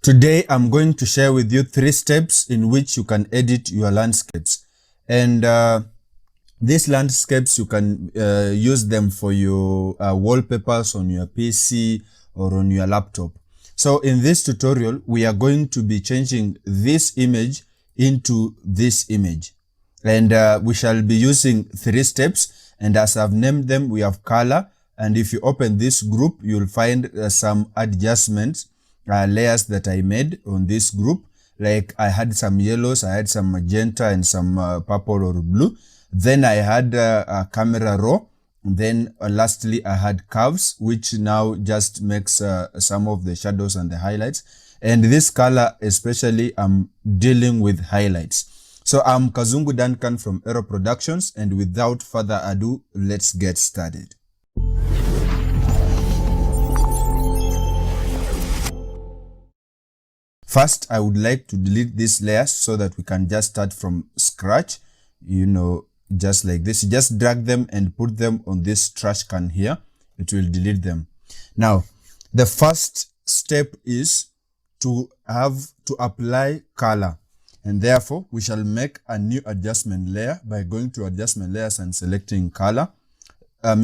Today, I'm going to share with you 3 steps in which you can edit your landscapes. And these landscapes, you can use them for your wallpapers on your PC or on your laptop. So in this tutorial, we are going to be changing this image into this image. And we shall be using 3 steps. And as I've named them, we have color. And if you open this group, you'll find some adjustments. Layers that I made on this group. Like I had some yellows, I had some magenta and some purple or blue. Then I had a camera raw. Then lastly, I had curves, which now just makes some of the shadows and the highlights. And this color, especially, I'm dealing with highlights. So I'm Kazungu Duncan from Aero Productions. And without further ado, let's get started. First, I would like to delete this layer so that we can just start from scratch, just like this. You just drag them and put them on this trash can here. It will delete them. Now, the first step is to apply color. And therefore, we shall make a new adjustment layer by going to adjustment layers and selecting color,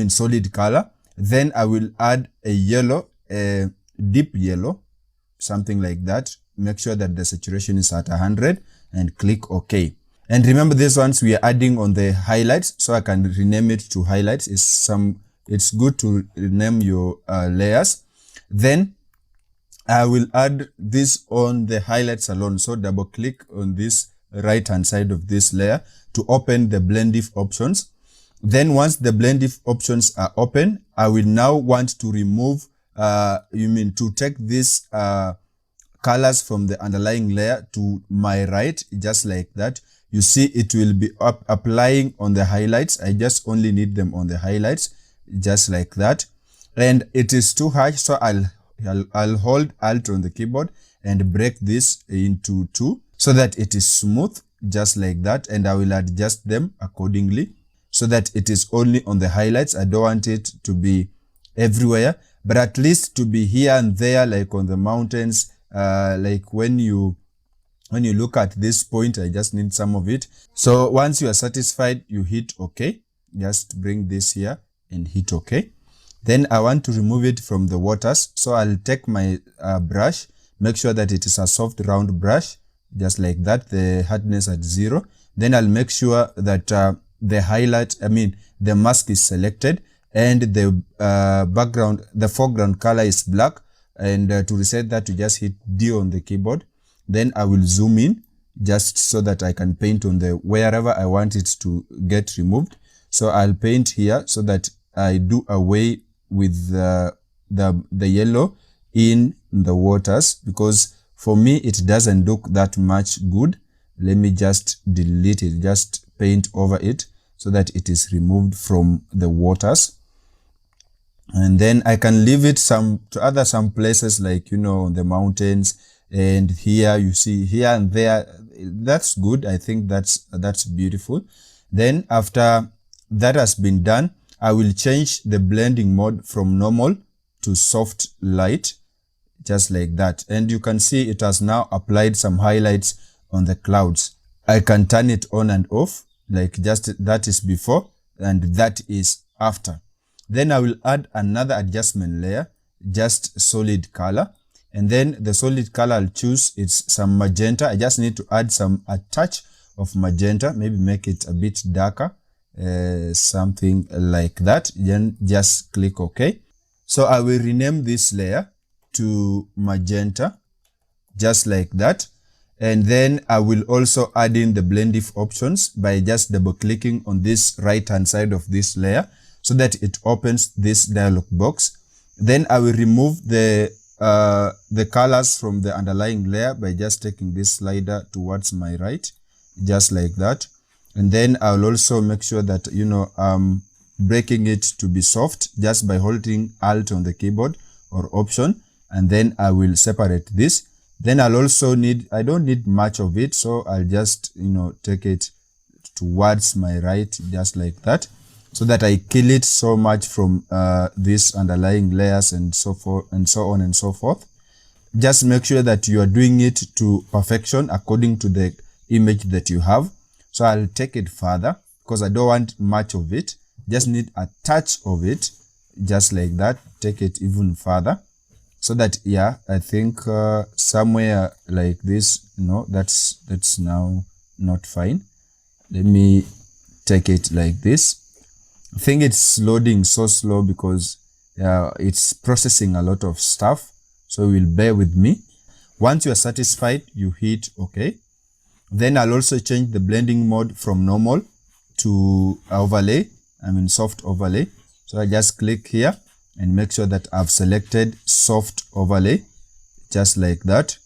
solid color. Then I will add a yellow, a deep yellow, something like that. Make sure that the saturation is at 100 and click OK. And remember, these ones we are adding on the highlights, so I can rename it to highlights. It's good to rename your layers. Then I will add this on the highlights alone. So double click on this right hand side of this layer to open the blend if options. Then once the blend if options are open, I will now want to remove, to take this colors from the underlying layer to my right, just like that. You see it will be applying on the highlights. I just only need them on the highlights, just like that. And it is too harsh, so I'll hold Alt on the keyboard and break this into 2 so that it is smooth, just like that. And I will adjust them accordingly so that it is only on the highlights. I don't want it to be everywhere, but at least to be here and there, like on the mountains. Like when you look at this point, I just need some of it. So once you are satisfied, you hit OK. Just bring this here and hit OK. Then I want to remove it from the waters. So I'll take my brush, make sure that it is a soft round brush, just like that, the hardness at 0. Then I'll make sure that the mask is selected and the the foreground color is black. And to reset that, you just hit D on the keyboard. Then I will zoom in just so that I can paint on the wherever I want it to get removed. So I'll paint here so that I do away with the yellow in the waters, because for me it doesn't look that much good. Let me just delete it, just paint over it so that it is removed from the waters. And then I can leave it some places, like, on the mountains. And here you see here and there. That's good. I think that's beautiful. Then after that has been done, I will change the blending mode from normal to soft light, just like that. And you can see it has now applied some highlights on the clouds. I can turn it on and off, like just that is before and that is after. Then I will add another adjustment layer, just solid color. And then the solid color I'll choose, it's some magenta. I just need to add a touch of magenta, maybe make it a bit darker, something like that. Then just click OK. So I will rename this layer to magenta, just like that. And then I will also add in the blend if options by just double clicking on this right hand side of this layer, so that it opens this dialog box. Then I will remove the colors from the underlying layer by just taking this slider towards my right, just like that. And then I will also make sure that, I'm breaking it to be soft just by holding Alt on the keyboard or Option. And then I will separate this. Then I'll also I don't need much of it, so I'll just, take it towards my right, just like that, so that I kill it so much from these underlying layers and so forth and so on and so forth. just make sure that you are doing it to perfection according to the image that you have. So I'll take it further because I don't want much of it, just need a touch of it, just like that. Take it even further so that, yeah, I think somewhere like this. No, that's now not fine. Let me take it like this. I think it's loading so slow because it's processing a lot of stuff, so you will bear with me. Once you are satisfied, you hit OK. Then I'll also change the blending mode from normal to overlay, soft overlay. So I just click here and make sure that I've selected soft overlay, just like that.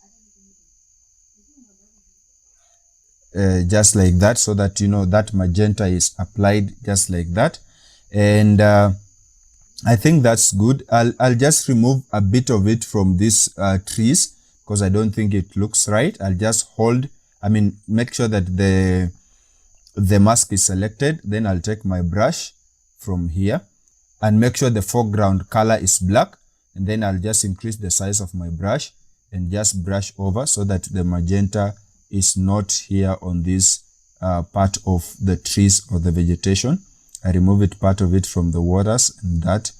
Just like that, so that that magenta is applied just like that. And I think that's good. I'll just remove a bit of it from these trees because I don't think it looks right. I'll just make sure that the mask is selected. Then I'll take my brush from here and make sure the foreground color is black. And then I'll just increase the size of my brush and just brush over so that the magenta is not here on this part of the trees or the vegetation. I remove it, part of it from the waters, and that,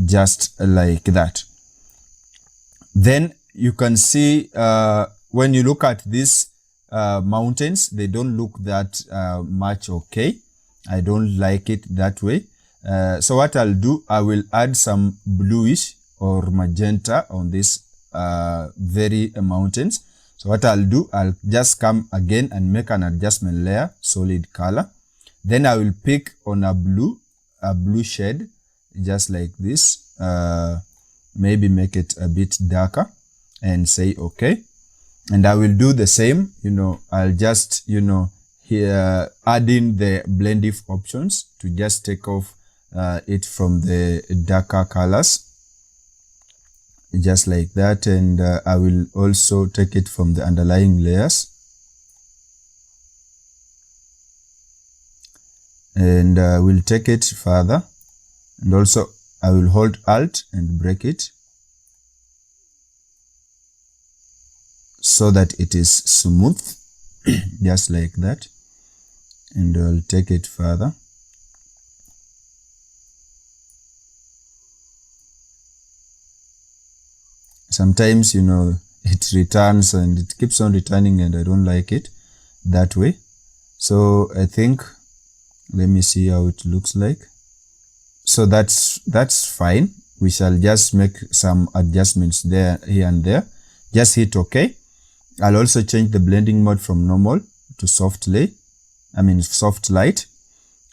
just like that. Then you can see when you look at these mountains, they don't look that much okay. I don't like it that way. So what I'll do, I will add some bluish or magenta on these very mountains. So what I'll do, I'll just come again and make an adjustment layer, solid color. Then I will pick on a blue shade, just like this. Maybe make it a bit darker and say okay. And I will do the same, I'll just, here add in the blend if options to just take off it from the darker colors, just like that. And I will also take it from the underlying layers, and we'll take it further, and also I will hold Alt and break it so that it is smooth, just like that. And I'll take it further. Sometimes, it returns and it keeps on returning, and I don't like it that way. So I think, let me see how it looks like. So that's fine. We shall just make some adjustments there, here and there. Just hit OK. I'll also change the blending mode from normal to soft light.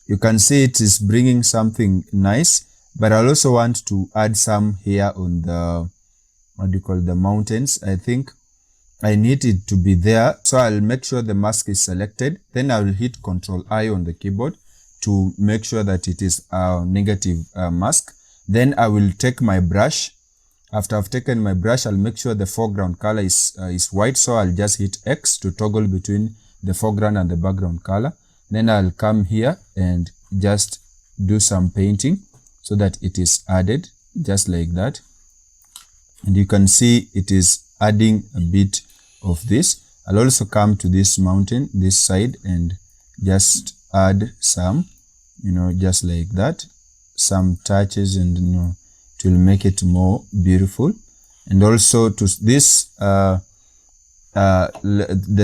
You can see it is bringing something nice, but I also want to add some here on the, the mountains. I think I need it to be there. So I'll make sure the mask is selected. Then I will hit Ctrl-I on the keyboard to make sure that it is a negative mask. Then I will take my brush. After I've taken my brush, I'll make sure the foreground color is white. So I'll just hit X to toggle between the foreground and the background color. Then I'll come here and just do some painting so that it is added, just like that. And you can see it is adding a bit of this. I'll also come to this mountain, this side, and just add some, just like that, some touches, and it will make it more beautiful. And also to this the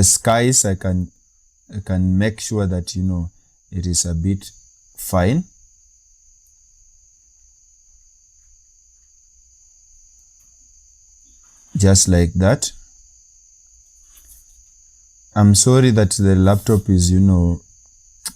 skies, I can make sure that it is a bit fine. Just like that. I'm sorry that the laptop is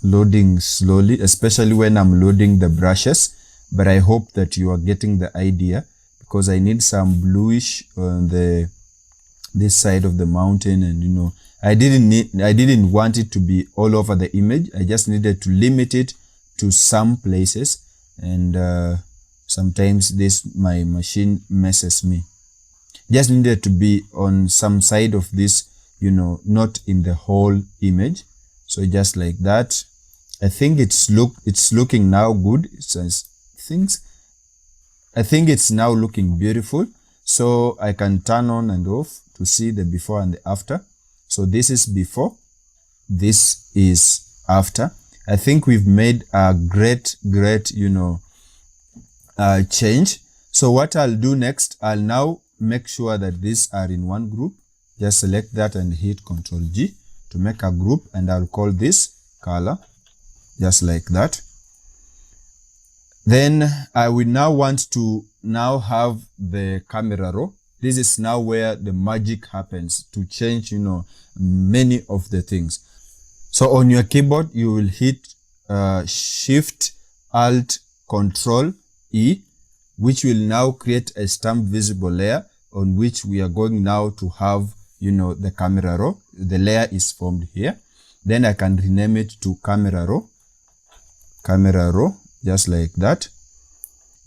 loading slowly, especially when I'm loading the brushes, but I hope that you are getting the idea, because I need some bluish on this side of the mountain, and I didn't want it to be all over the image. I just needed to limit it to some places, and sometimes my machine messes me. Just needed to be on some side of this, not in the whole image. So just like that. I think it's looking now good. I think it's now looking beautiful. So I can turn on and off to see the before and the after. So this is before, this is after. I think we've made a great, change. So what I'll do next, I'll now make sure that these are in one group. Just select that and hit Ctrl G to make a group, and I'll call this color, just like that. Then I will now want to have the camera raw. This is now where the magic happens to change, many of the things. So on your keyboard, you will hit Shift Alt Control E, which will now create a stamp visible layer on which we are going now to have, the camera raw. The layer is formed here. Then I can rename it to camera raw, just like that.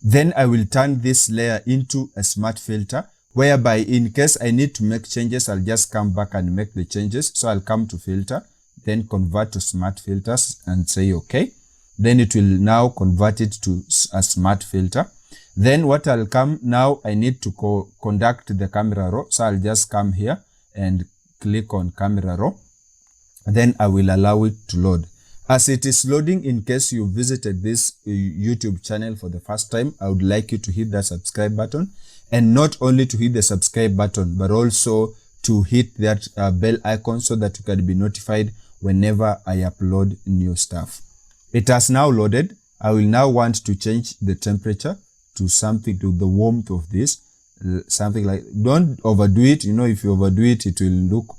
Then I will turn this layer into a smart filter, whereby in case I need to make changes, I'll just come back and make the changes. So I'll come to filter, then convert to smart filters and say okay. Then it will now convert it to a smart filter. Then what I'll come now, I need to conduct the camera raw. So I'll just come here and click on camera raw. Then I will allow it to load. As it is loading, in case you visited this YouTube channel for the first time, I would like you to hit that subscribe button, and not only to hit the subscribe button, but also to hit that bell icon so that you can be notified whenever I upload new stuff. It has now loaded. I will now want to change the temperature to something, to the warmth of this, something like, don't overdo it. If you overdo it, it will look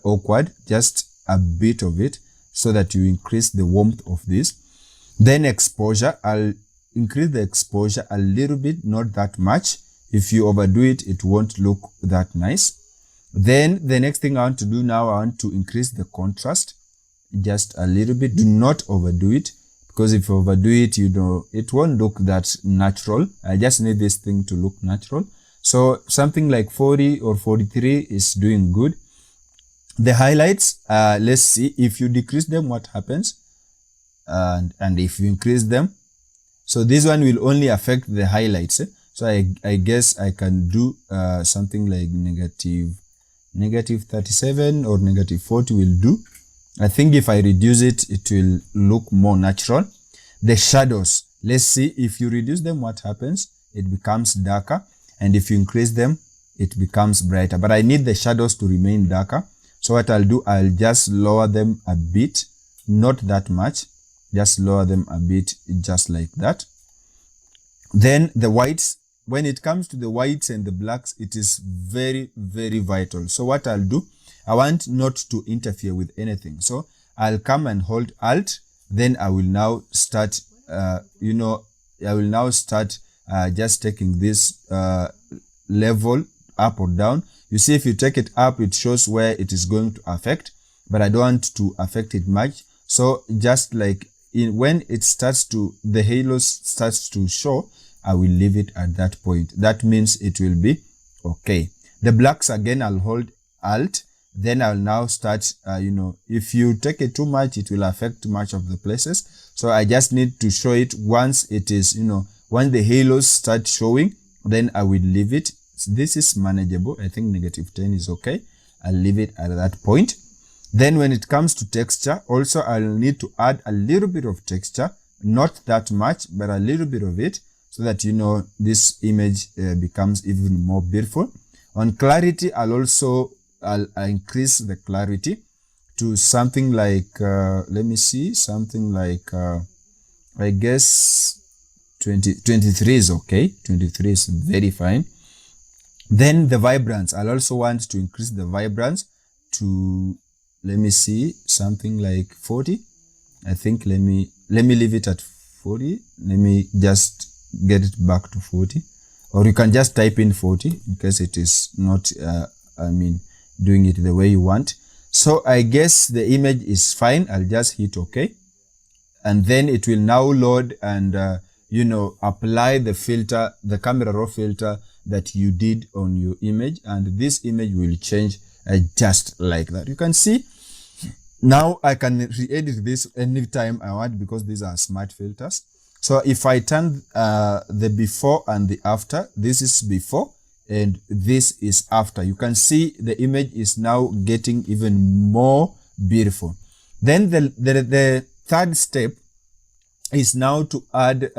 awkward. Just a bit of it, so that you increase the warmth of this. Then exposure, I'll increase the exposure a little bit, not that much. If you overdo it, it won't look that nice. Then the next thing I want to do now, I want to increase the contrast just a little bit. Do not overdo it, because if you overdo it, it won't look that natural. I just need this thing to look natural. So something like 40 or 43 is doing good. The highlights, let's see, if you decrease them, what happens? And if you increase them, so this one will only affect the highlights. So I guess I can do something like negative 37 or negative 40 will do. I think if I reduce it, it will look more natural. The shadows, let's see, if you reduce them, what happens? It becomes darker. And if you increase them, it becomes brighter. But I need the shadows to remain darker. So what I'll do, I'll just lower them a bit, not that much, just lower them a bit, just like that. Then the whites, when it comes to the whites and the blacks, it is very, very vital. So what I'll do, I want not to interfere with anything. So I'll come and hold Alt, then I will now start, just taking this level up or down. You see, if you take it up, it shows where it is going to affect, but I don't want to affect it much. So just like when it starts to, the halos starts to show, I will leave it at that point. That means it will be okay. The blacks, again, I'll hold Alt, then I'll now start, if you take it too much, it will affect much of the places. So I just need to show it once it is, once the halos start showing, then I will leave it. This is manageable. I think negative 10 is okay. I'll leave it at that point. Then when it comes to texture, also I'll need to add a little bit of texture, not that much, but a little bit of it, so that, this image becomes even more beautiful. On clarity, I'll increase the clarity to something like, let me see, something like, I guess 23 is okay. 23 is very fine. Then the vibrance, I'll also want to increase the vibrance to, let me see, something like 40. I think let me leave it at 40. Let me just get it back to 40, or you can just type in 40 in case it is not, doing it the way you want. So I guess the image is fine. I'll just hit OK. And then it will now load and, apply the filter, the camera raw filter that you did on your image. And this image will change just like that. You can see now I can re-edit this anytime I want, because these are smart filters. So if I turn the before and the after, this is before and this is after. You can see the image is now getting even more beautiful. Then the third step is now to add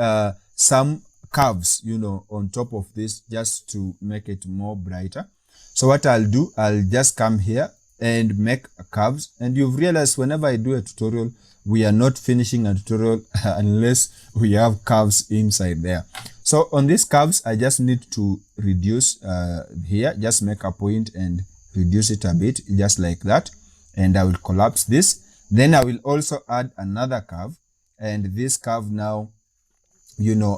some curves, on top of this, just to make it more brighter. So what I'll do, I'll just come here and make curves. And you've realized whenever I do a tutorial, we are not finishing a tutorial unless we have curves inside there. So on these curves, I just need to reduce here, just make a point and reduce it a bit, just like that. And I will collapse this. Then I will also add another curve. And this curve now,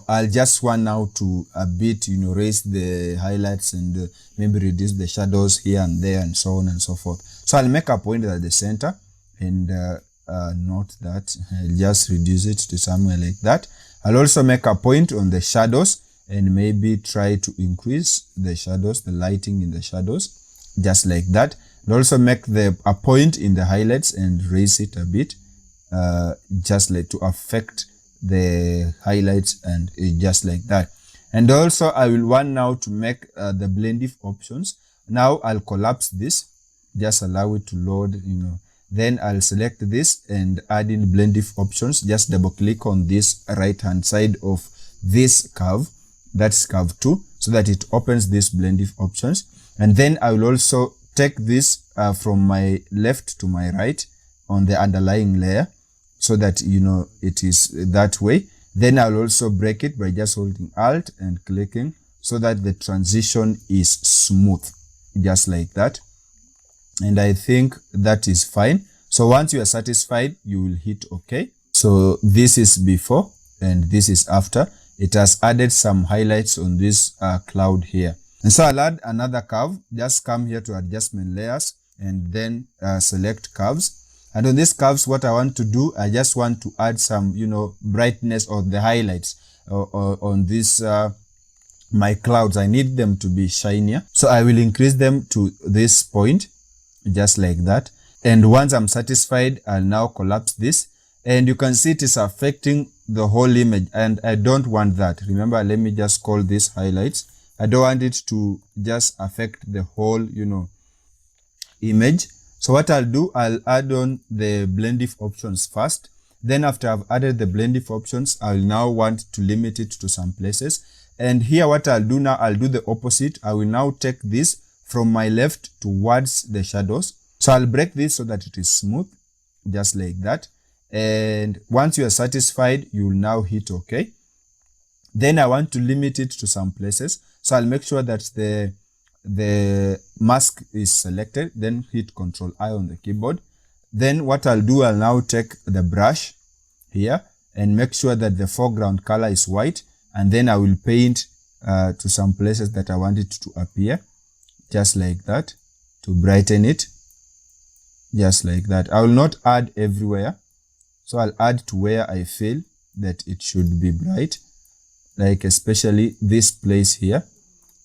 I'll just want now to a bit, raise the highlights and maybe reduce the shadows here and there and so on and so forth. So I'll make a point at the center and not that. I'll just reduce it to somewhere like that. I'll also make a point on the shadows and maybe try to increase the shadows, the lighting in the shadows, just like that. And also make a point in the highlights and raise it a bit, just like to affect the highlights and just like that. And also I will want now to make the blend if options. Now I'll collapse this, just allow it to load, Then I'll select this and add in blend if options. Just double click on this right hand side of this curve, that's curve 2, so that it opens this blend if options. And then I will also take this from my left to my right on the underlying layer, so that it is that way. Then I'll also break it by just holding Alt and clicking, so that the transition is smooth, just like that. And I think that is fine. So once you are satisfied, you will hit OK. So this is before and this is after. It has added some highlights on this cloud here. And so I'll add another curve. Just come here to adjustment layers and then select curves. And on these curves, what I want to do, I just want to add some, brightness or the highlights on this, my clouds. I need them to be shinier. So I will increase them to this point, just like that. And once I'm satisfied, I'll now collapse this. And you can see it is affecting the whole image. And I don't want that. Remember, let me just call this highlights. I don't want it to just affect the whole, image. So what I'll do, I'll add on the blend if options first. Then after I've added the blend if options, I'll now want to limit it to some places. And here what I'll do now, I'll do the opposite. I will now take this from my left towards the shadows. So I'll break this so that it is smooth, just like that. And once you are satisfied, you will now hit OK. Then I want to limit it to some places. So I'll make sure that the mask is selected, then hit Ctrl I on the keyboard. Then what I'll do, I'll now take the brush here and make sure that the foreground color is white, and then I will paint to some places that I want it to appear, just like that, to brighten it, just like that. I will not add everywhere, so I'll add to where I feel that it should be bright, like especially this place here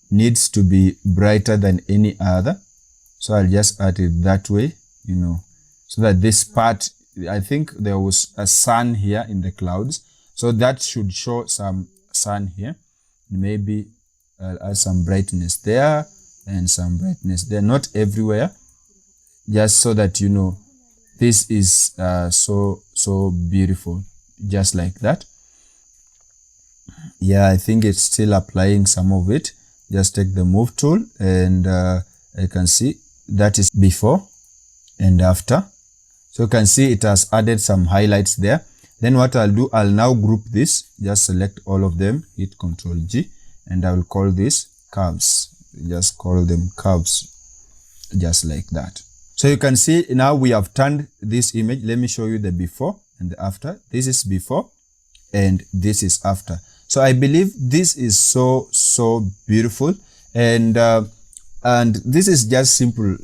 needs to be brighter than any other. So I'll just add it that way, so that this part, I think there was a sun here in the clouds. So that should show some sun here. Maybe I'll add some brightness there and some brightness there, not everywhere, just so that, this is so beautiful, just like that. Yeah, I think it's still applying some of it. Just take the move tool and I can see that is before and after. So you can see it has added some highlights there. Then what I'll do, I'll now group this, just select all of them, hit Ctrl G, and I will call this curves. Just call them curves, just like that. So you can see now we have turned this image. Let me show you the before and the after. This is before and this is after. So I believe this is so beautiful, and this is just simple,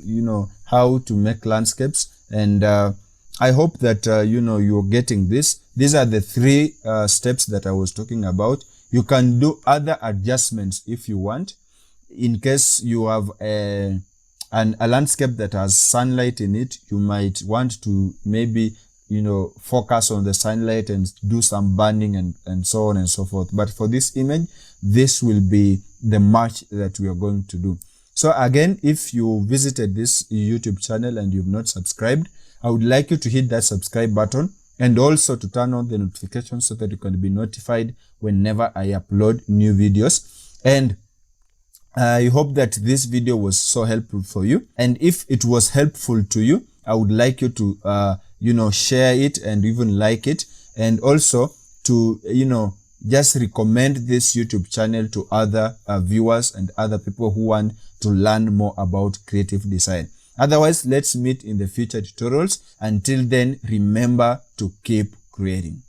how to make landscapes. And I hope that you're getting this. These are the 3 steps that I was talking about. You can do other adjustments if you want, in case you have a landscape that has sunlight in it. You might want to maybe focus on the sunlight and do some burning and so on and so forth. But for this image, this will be the match that we are going to do. So again, if you visited this YouTube channel and you've not subscribed, I would like you to hit that subscribe button and also to turn on the notifications so that you can be notified whenever I upload new videos. And I hope that this video was so helpful for you. And if it was helpful to you, I would like you to, share it and even like it. And also to, just recommend this YouTube channel to other viewers and other people who want to learn more about creative design. Otherwise, let's meet in the future tutorials. Until then, remember to keep creating.